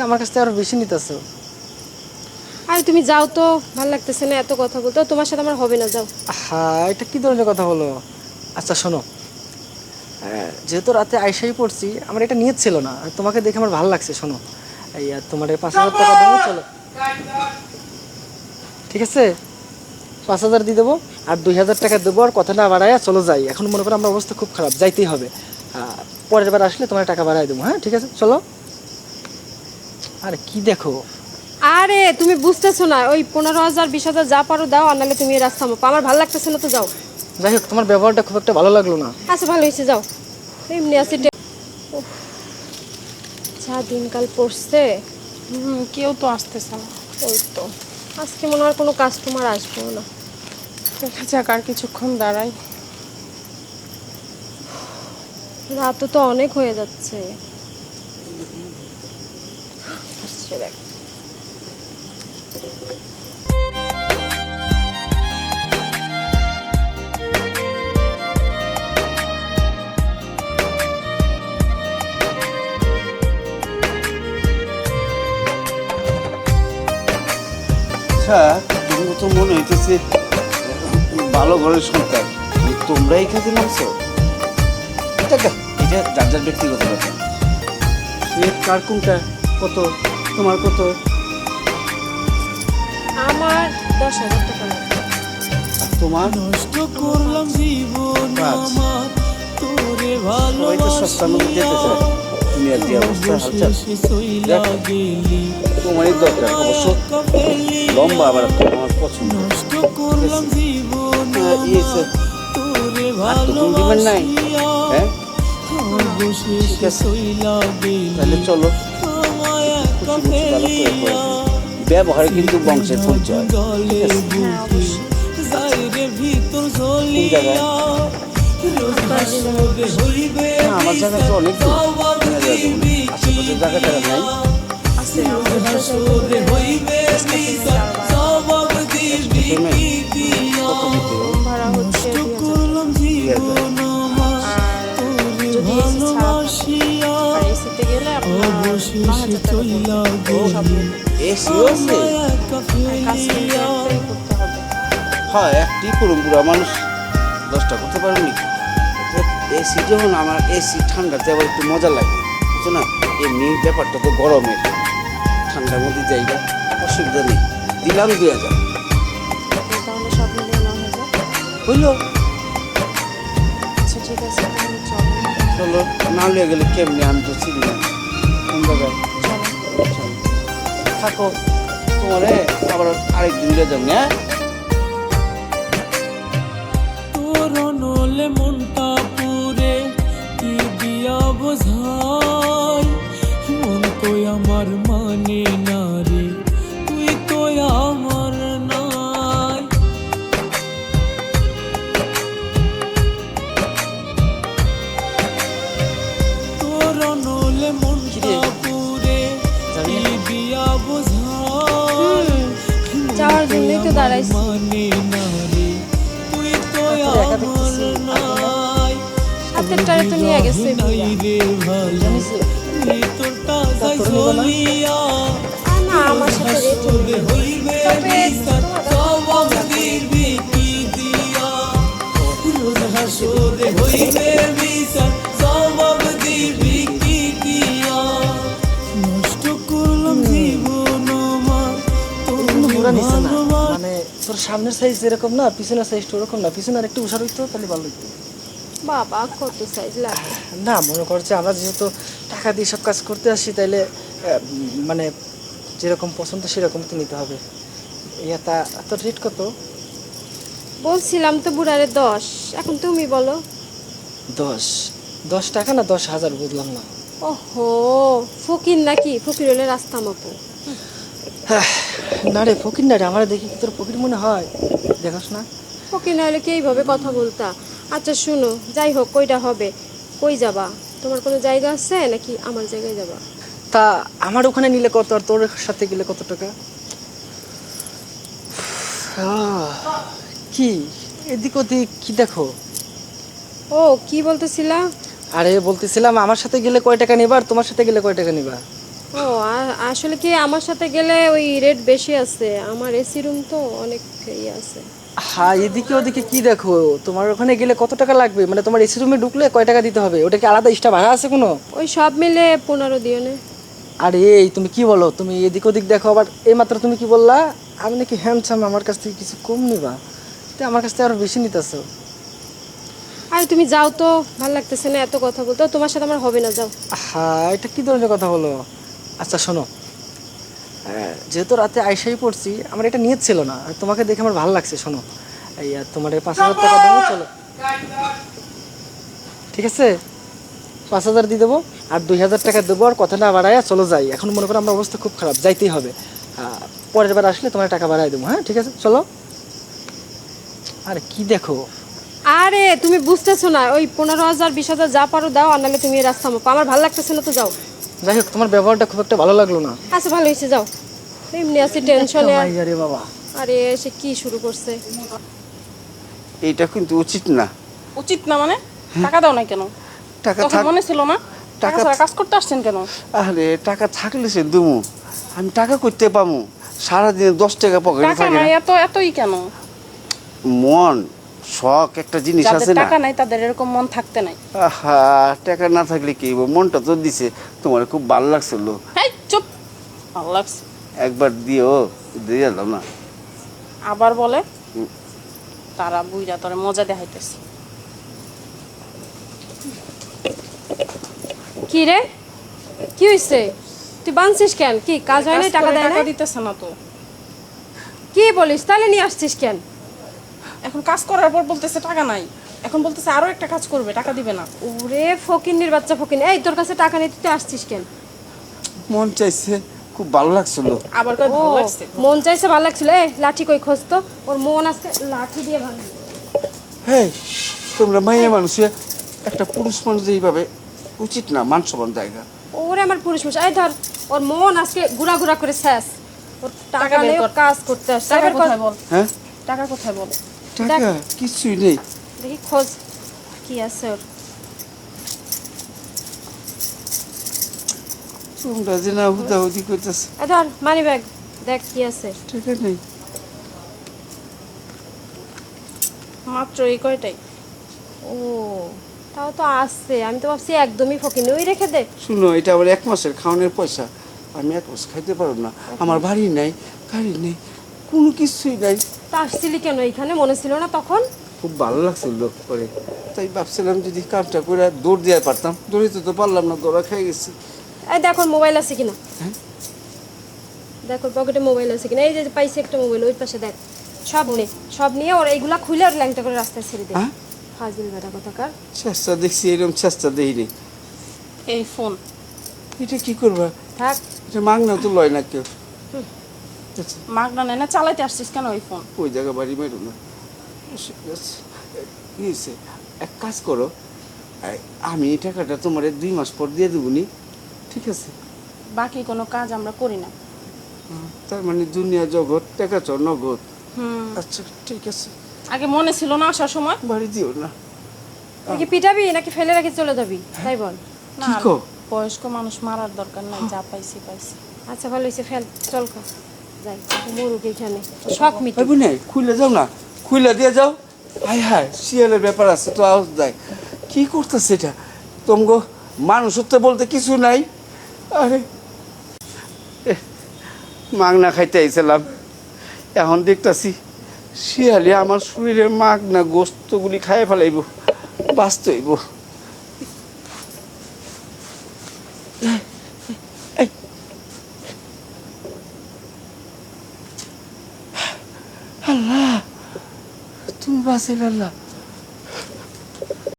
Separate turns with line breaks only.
আমার কাছ থেকে আরো বেশি নিতেছো।
আরে তুমি যাও তো, ভালো লাগতেছে না এত কথা বলতে। তোমার সাথে আমার হবে না, যাও।
হ্যাঁ, এটা কি ধরনের কথা বলো? আচ্ছা শোনো, যেহেতু রাতে আইসাই পড়ছি, আমার এটা নিয়ত ছিল না, আর তোমাকে দেখে আমার ভালো লাগছে। শোনো, এই তোমার 5,000 টাকা দেবো, চলো। ঠিক আছে, 5,000 দিয়ে দেবো, আর 2,000 টাকা দেবো, আর কথা না বাড়াইয়া চলো যাই। এখন মনে করো আমার অবস্থা খুব খারাপ, যাইতেই হবে। পরের বার আসলে তোমার টাকা বাড়াই দেবো। হ্যাঁ ঠিক আছে, চলো। আরে কি দেখো?
আরে তুমি বুঝতেছো না, ওই 15,000 20,000 যা পারো দাও, আর নাহলে তুমি এই রাস্তা মাপো। আমার ভালো লাগতেছে না তো, যাও।
যাই হোক, তোমার ব্যবহারটা খুব একটা ভালো লাগলো না।
আচ্ছা ভালো হয়েছে, যাও। এমনি আসি যা দিনকাল পড়ছে।
কেউ তো আসতেছে না।
ওই তো, আজকে মনে হয় কোনো কাস্টমার আসবেও না।
দেখা যাক আর কিছুক্ষণ দাঁড়াই।
রাত তো অনেক হয়ে যাচ্ছে। আসছে দেখ।
আচ্ছা, তুমি তো মনে হইতেছে ভালো ঘরের সন্তান, তোমরা এই কাজে নামছো? এটা যার যার ব্যক্তিগত ব্যাপার।
কার কোনটা কত, তোমার কত?
আমার 10,000 টাকা লাগবে।
আর তোমার?
নষ্ট করলাম জীবন আমার তোরে
সবাই তো সস্তার মধ্যে যেতে চায়, তুমি আর যে অবস্থা হালচাল, তোমারই দরকার অবশ্য। লম্বা আবার আমার পছন্দ।
নষ্ট করলাম জীবন তোরে
ডিমান্ড নাই। হ্যাঁ
ঠিক আছে,
তাহলে চলো। ব্যবহারে কিন্তু বংশের পরিচয়।
ভিতর
কোন জায়গায়? আমার জায়গা তো অনেক দূর, আশেপাশের জায়গা টাকা নাই।
ভাড়া হচ্ছে 2,000 টাকা। যদি এসি ছাড়া থাকে, আর এসিতে গেলে আপনার 9,000 টাকা পড়বে। সব মিলিয়ে।
এসিও আছে?
আর কাস্টমার একটাই করতে হবে।
হ্যাঁ, একটি পুরুপুরা মানুষ 10টা করতে পারেনি। এসি যখন আমার এসি ঠান্ডাতে আবার একটু মজা লাগে, বুঝছো না? এমনি ব্যাপারটা তো গরমের, ঠান্ডার মধ্যে জায়গা অসুবিধা নেই। দিলাম 2,000।
তাহলে সব মিলিয়ে 9,000
হইল।
আচ্ছা ঠিক আছে, তাহলে চলো।
চলো, না লিয়ে গেলে কেমনি, আমি তো চিনি না কোন জায়গায়। চলো, থাকো, তোমারে আবার আরেকদিন লিয়ে যাবো। হ্যাঁ,
তোর নলে মনটা পুরে কি দিয়া বোঝাই, মন কই আমার মানে না রে, তুই তো আমার নাই। তোর নলে মনটা পুরে কি দিয়া বোঝাই,
যাওয়ার জন্যই তো দাঁড়াইছি।
মানে না রে, তুই তো আমার নাই।
হাতের টারে তো নিয়ে গেছে না, আমার সাথে রেট হইবে। তবে
নষ্ট করলাম জীবন আমার
পুরা নিচে না, মানে তোর সামনের সাইজ যেরকম না, পিছনের সাইজটা ওরকম না। পিছনে আর একটু উষার হইতো, তাহলে ভালো হইতো।
বাবা কত সাইজ লাগে?
না, মনে করছে আমরা যেহেতু টাকা দিয়ে সব কাজ করতে আসি, তাইলে মানে যেরকম পছন্দ সেরকম তো নিতে হবে। এটা তোর রেট কত?
বলছিলাম তো বুড়ারে 10, এখন তুমি বলো।
10 টাকা না 10,000? বুঝলাম না।
ওহো, ফকির নাকি? ফকির হলে রাস্তা মাপো।
না রে, ফকির না রে, আমার দেখি কি তোর ফকির মনে হয়? দেখাস না?
ফকির না হলে কি এইভাবে কথা বলতা? আচ্ছা শুনো, যাই হোক, কইটা হবে? কই যাবা? তোমার কোনো জায়গা আছে নাকি আমার জায়গায় যাবা?
তা আমার ওখানে নিলে কত, আর তোর সাথে গেলে কত টাকা? কি এদিক ওদিক কি দেখো?
ও কি বলতেছিলা?
আরে বলতেছিলাম আমার সাথে গেলে কয় টাকা নিবা, আর তোমার সাথে গেলে কয় টাকা নিবা?
ও আসলে কি আমার সাথে গেলে ওই রেট বেশি আছে, আমার এসি রুম তো অনেক ইয়ে আছে।
হ্যাঁ, এদিকে ওদিকে কি দেখো, তোমার ওখানে গেলে কত টাকা লাগবে, মানে তোমার এসি রুমে ঢুকলে কয় টাকা দিতে হবে, ওটা কি আলাদা এক্সট্রা ভাড়া আছে কোনো?
ওই সব মিলে 15 দিও নে।
আরে এই তুমি কি বলো, তুমি এদিক ওদিক দেখো, আবার এইমাত্র তুমি কি বললা আমি নাকি হ্যান্ডসাম, আমার কাছ থেকে কিছু কম নিবা, তো আমার কাছ থেকে আরো বেশি নিতেছো।
আরে তুমি যাও তো, ভালো লাগতেছে না এত কথা বলতে, তোমার সাথে আমার হবে না, যাও।
হ্যাঁ, এটা কি ধরনের কথা বলো? আচ্ছা শোনো, যেহেতু রাতে আইসাই পড়ছি, আমার এটা নিয়ত ছিল না, আর তোমাকে দেখে আমার ভালো লাগছে। শোনো, এই তোমার 5,000 টাকা দেবো, চলো ঠিক আছে, 5,000 দিয়ে দেবো, আর 2,000 টাকা দেবো, আর কথা না বাড়ায় চলো যাই। এখন মনে করো আমার অবস্থা খুব খারাপ, যাইতেই হবে। পরের বার আসলে তোমার টাকা বাড়াই দেবো, হ্যাঁ ঠিক আছে চলো। আরে কি দেখো,
আরে তুমি বুঝতেছো না, ওই 15,000 20,000 যা পারো দাও, আর নাহলে তুমি এই রাস্তা মাপো, আমার ভালো লাগতেছে না তো যাও।
যাই হোক তোমার ব্যবহারটা খুব একটা ভালো লাগলো না।
আচ্ছা ভালো হয়েছে, যাও। এমনি আছি টেনশনে।
আরে বাবা,
আরে সে কি শুরু করছে।
এইটা কিন্তু উচিত না।
উচিত না মানে? টাকা দাও না কেন?
টাকা
তখন
থাক,
মনে ছিল না? টাকা
টাকা-
ছাড়া কাজ করতে আসছেন কেন?
আরে টাকা থাকলে সে দুমু, আমি টাকা করতে পামু, সারাদিনে 10 টাকা পকেটে
টাকা
থাকে না।
নাই এতই কেন?
মন শখ একটা জিনিস আছে
যাদের
না।
টাকা নাই তাদের এরকম মন থাকতে নাই।
আহা, টাকা না থাকলে কি হইবো? মনটা তো দিছে, তোমার খুব ভালো লাগছিল,
হেই চুপ, ভালো লাগছে।
একবার দিও, দিয়ে দাও না।
আবার বলে তারা বুইরা তোরে মজা দেখাইতেছে।
কি রে, কি হইছে? তুই বানছিস কেন? কি কাজ হয় না,
কাজ
টাকা
করে
দেয় না?
টাকা দিতেছে না তো।
কি বলিস, তাহলে নিয়ে আসছিস কেন?
এখন কাজ করার পর বলতেছে টাকা নাই, এখন বলতেছে আরো একটা কাজ করবে, টাকা দিবে না।
ওরে ফকিন্নির বাচ্চা ফকিন, এই তোর কাছে টাকা নিতে তুই আসছিস কেন?
মন চাইছে, খুব ভালো লাগছিল।
আবার কই
ও
ভালো লাগছে।
মন চাইছে, ভালো লাগছিল। এই লাঠি কই, খোঁজ তো, ওর মন আজকে লাঠি দিয়ে ভাঙ।
হ্যাঁ, তোমরা মাইয়া মানুষে একটা পুরুষ মানুষ এইভাবে উচিত না, মান সম্মান জায়গা।
ওরে আমার পুরুষ মানুষ, এই ধর, ওর মন আজকে গুড়া গুড়া করে শেষ। ওর টাকা
টাকা বের
নেই, ও
কর।
কাজ করতে আসছে।
টাকা
এবার কর।
কোথায় বল?
হ্যাঁ,
টাকা কোথায় বল?
টাকা কিছুই নেই।
দেখি খোঁজ কি আছে ওর।
তোমরা যে না হুদাহুদি করতেছ,
এই ধর মানি ব্যাগ, দেখ কি আছে।
টাকা নেই।
মাত্র এই কয়টাই।
ও তাও তো আসছে, আমি তো ভাবছি একদমই ফকিনি, ওই রেখে দে।
শুনো, এটা আবার 1 মাসের খাওয়ানোর পয়সা, আমি 1 মাস খাইতে পারব না। আমার বাড়ি নাই, গাড়ি নেই, কোনো কিছুই নাই।
তা আসছিলি কেন এইখানে, মনে ছিল না তখন?
খুব ভালো লাগছিল লোক করে, তাই ভাবছিলাম যদি কাজটা করে দৌড় দিয়ে পারতাম, দৌড়িতে তো পারলাম না, দৌড়া খেয়ে গেছি।
এই দেখ ওর মোবাইল আছে কিনা,
হ্যাঁ?
দেখ ওর পকেটে মোবাইল আছে কিনা। এই যে পাইছে একটা মোবাইল, ওই পাশে দেখ। সব নে, সব নিয়ে ওর এইগুলা খুলে ওর ল্যাংটা করে রাস্তায় ছেড়ে দে।
হ্যাঁ?
ফাজিল বেটা কথাকার।
চেষ্টা দেখছি, এরকম চেষ্টা দেইনি।
এই ফোন
এটা কি করবা?
থাক।
এটা মাগনা তো লয় না কেউ। আচ্ছা,
মাগনা নেই না, চালাইতে আসছিস কেন ওই ফোন?
ওই জায়গা বাড়ি মেরো না। কি হয়েছে, এক কাজ করো, আমি এই টাকাটা তোমার 2 মাস পর দিয়ে দেবো নি, ঠিক আছে?
বাকি কোনো কাজ আমরা করি না।
তার মানে দুনিয়া জগৎ, টাকা চর নগদ।
হুম,
আচ্ছা ঠিক আছে,
আগে মনে ছিল না আসার সময়?
বাড়ি দিও না।
তুই কি পিটাবি নাকি ফেলে রেখে চলে যাবি, তাই বল।
না,
কি কও?
বয়স্ক মানুষ মারার দরকার নাই, যা পাইছি পাইছি।
আচ্ছা ভালো হয়েছে, ফেল, চল খা যাই, মরুক এখানে, শখ মিটুক।
ভাবি নাই, খুলে যাও না, খুলে দিয়ে যাও। হায় হায়, শিয়ালের ব্যাপার আছে তো, আওয়াজ দেয়। কি করতেছে এটা? তোমগো মানুষত্ব বলতে কিছু নাই। আরে মাগনা খাইতে আইছিলাম, এখন দেখতাছি শিয়ালে আমার শরীরের মাগনা গোস্তগুলি খাই ফেলাইব, বাঁচতে হইব। আল্লাহ, তুমি বাঁচাইলে আল্লাহ।